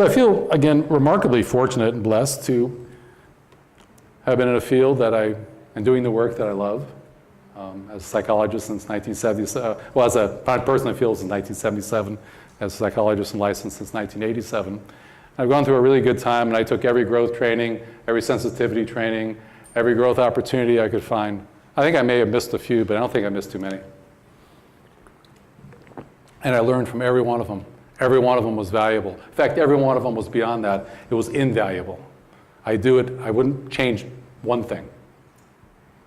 So I feel, again, remarkably fortunate and blessed to have been in a field that I am doing the work that I love. As a psychologist since 1977, well, as a person in the field since 1977, as a psychologist and licensed since 1987. I've gone through a really good time, and I took every growth training, every sensitivity training, every growth opportunity I could find. I think I may have missed a few, but I don't think I missed too many. And I learned from every one of them. Every one of them was valuable. In fact, every one of them was beyond that. It was invaluable. I wouldn't change one thing.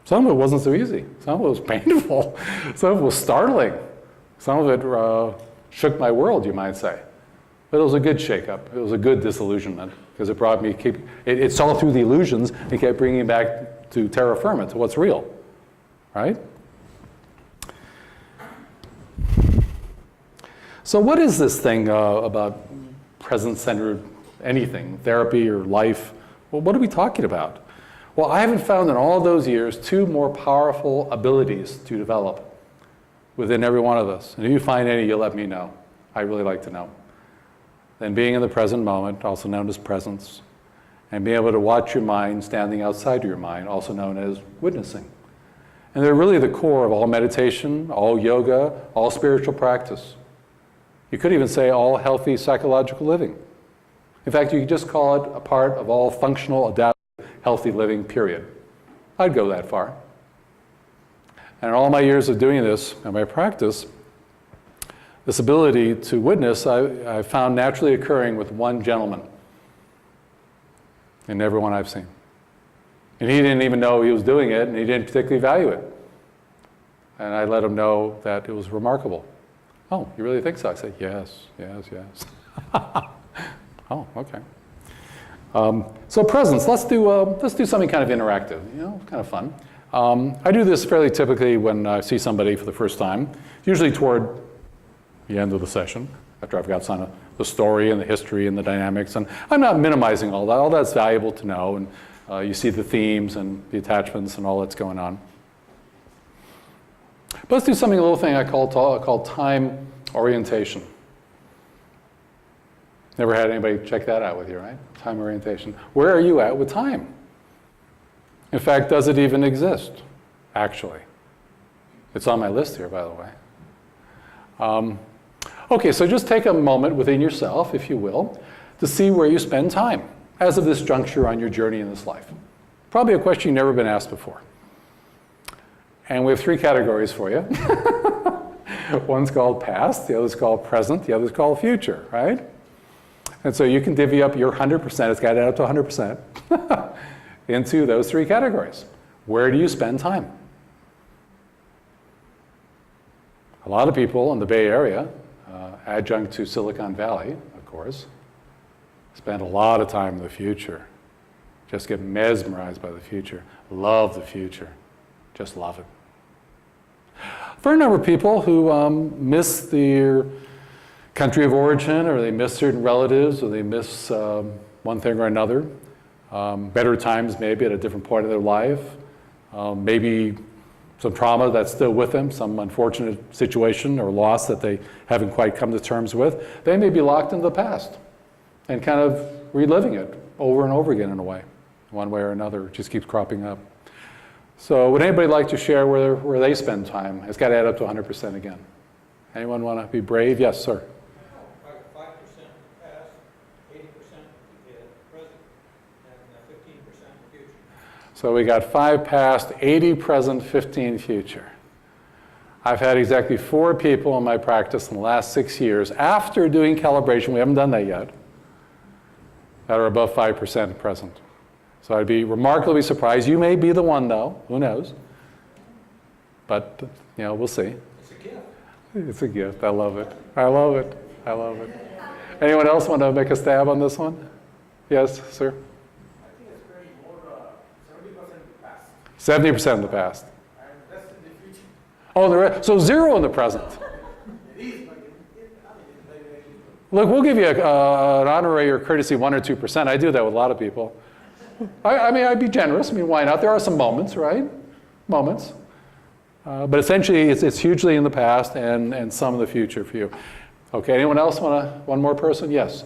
Some of it wasn't so easy. Some of it was painful. Some of it was startling. Some of it shook my world, you might say. But it was a good shakeup. It was a good disillusionment because it brought me, it saw through the illusions and kept bringing me back to terra firma, to what's real, right? So what is this thing about present-centered anything, therapy or life? Well, what are we talking about? Well, I haven't found in all those years two more powerful abilities to develop within every one of us. And if you find any, you'll let me know. I'd really like to know. Then being in the present moment, also known as presence, and being able to watch your mind standing outside of your mind, also known as witnessing. And they're really the core of all meditation, all yoga, all spiritual practice. You could even say all healthy psychological living. In fact, you could just call it a part of all functional, adaptive, healthy living, period. I'd go that far. And in all my years of doing this and my practice, this ability to witness I found naturally occurring with one gentleman in everyone I've seen. And he didn't even know he was doing it, and he didn't particularly value it. And I let him know that it was remarkable. Oh, you really think so? I said, yes, yes, yes. Oh, okay. So presence, let's do something kind of interactive, kind of fun. I do this fairly typically when I see somebody for the first time, usually toward the end of the session, after I've got some of the story and the history and the dynamics. And I'm not minimizing all that. All that's valuable to know. And you see the themes and the attachments and all that's going on. But let's do something, a little thing I call time orientation. Never had anybody check that out with you, right? Time orientation. Where are you at with time? In fact, does it even exist, actually? It's on my list here, by the way. Okay, so just take a moment within yourself, if you will, to see where you spend time as of this juncture on your journey in this life. Probably a question you've never been asked before. And we have three categories for you. One's called past, the other's called present, the other's called future, right? And so you can divvy up your 100%, it's got to add up to 100%, into those three categories. Where do you spend time? A lot of people in the Bay Area, adjunct to Silicon Valley, of course, spend a lot of time in the future. Just get mesmerized by the future. Love the future. Just love it. For a number of people who miss their country of origin, or they miss certain relatives, or they miss one thing or another, better times maybe at a different point of their life, maybe some trauma that's still with them, some unfortunate situation or loss that they haven't quite come to terms with, they may be locked into the past and kind of reliving it over and over again in a way, one way or another. It just keeps cropping up. So would anybody like to share where they spend time? It's got to add up to 100% again. Anyone want to be brave? Yes, sir. 5% past, 80% present, and 15% future. So we got 5 past, 80 present, 15 future. I've had exactly 4 people in my practice in the last 6 years, after doing calibration, we haven't done that yet, that are above 5% present. So I'd be remarkably surprised. You may be the one, though. Who knows? But, we'll see. It's a gift. It's a gift. I love it. I love it. I love it. Anyone else want to make a stab on this one? Yes, sir? I think it's very more 70% in the past. 70% in the past. And less in the future. Oh, so 0 in the present. It is, but Look, we'll give you an honorary or courtesy 1 or 2%. I do that with a lot of people. I mean, I'd be generous. I mean, why not? There are some moments, right? Moments. But essentially, it's hugely in the past and some in the future for you. Okay, anyone else want one more person? Yes?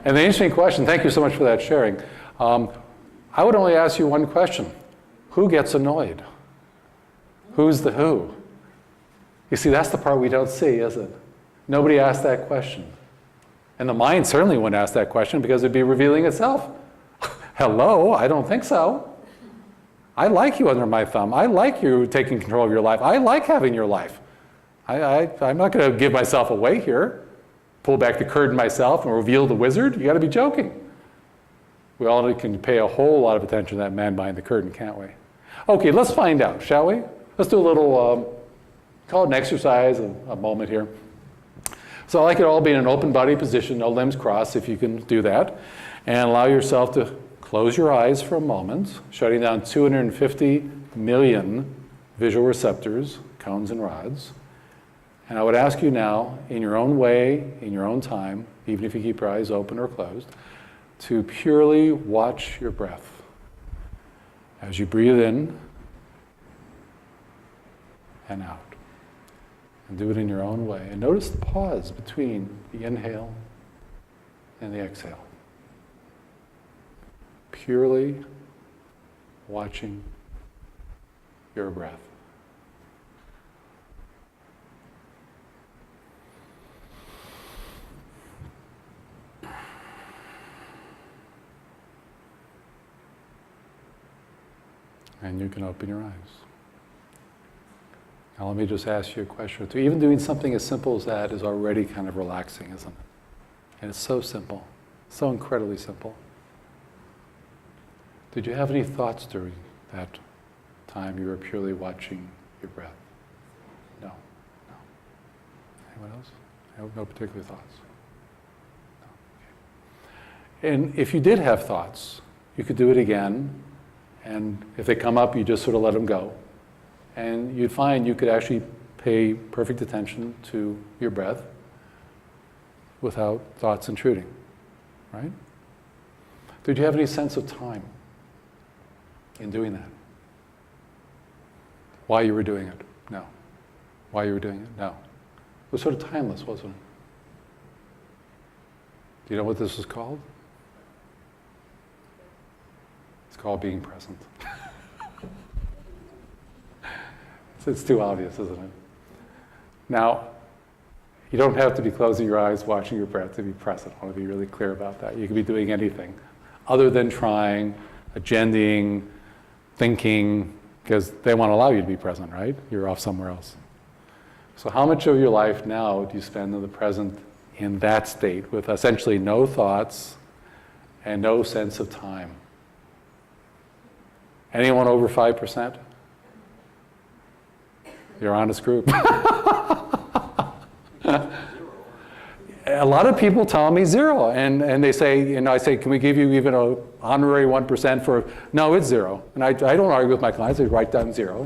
And the interesting question, thank you so much for that sharing. I would only ask you one question. Who gets annoyed? Who's the who? You see, that's the part we don't see, is it? Nobody asked that question. And the mind certainly wouldn't ask that question because it'd be revealing itself. Hello, I don't think so. I like you under my thumb. I like you taking control of your life. I like having your life. I'm not going to give myself away here, pull back the curtain myself and reveal the wizard. You got to be joking. We all can pay a whole lot of attention to that man behind the curtain, can't we? Okay, let's find out, shall we? Let's do a little, call it an exercise, a moment here. So I like it all be in an open body position, no limbs crossed, if you can do that. And allow yourself to close your eyes for a moment, shutting down 250 million visual receptors, cones and rods. And I would ask you now, in your own way, in your own time, even if you keep your eyes open or closed, to purely watch your breath. As you breathe in and out. And do it in your own way. And notice the pause between the inhale and the exhale. Purely watching your breath. And you can open your eyes. Now let me just ask you a question or two. Even doing something as simple as that is already kind of relaxing, isn't it? And it's so simple, so incredibly simple. Did you have any thoughts during that time you were purely watching your breath? No. No. Anyone else? No particular thoughts? No. Okay. And if you did have thoughts, you could do it again. And if they come up, you just sort of let them go. And you'd find you could actually pay perfect attention to your breath without thoughts intruding, right? Did you have any sense of time in doing that? Why you were doing it? No. Why you were doing it? No. It was sort of timeless, wasn't it? Do you know what this is called? It's called being present. It's too obvious, isn't it? Now, you don't have to be closing your eyes, watching your breath to be present. I want to be really clear about that. You can be doing anything other than trying, agendaing, thinking, because they won't allow you to be present, right? You're off somewhere else. So how much of your life now do you spend in the present in that state with essentially no thoughts and no sense of time? Anyone over 5%? You're honest group. A lot of people tell me zero, and they say, I say, can we give you even an honorary 1% for, no, it's zero. And I don't argue with my clients, they write down zero,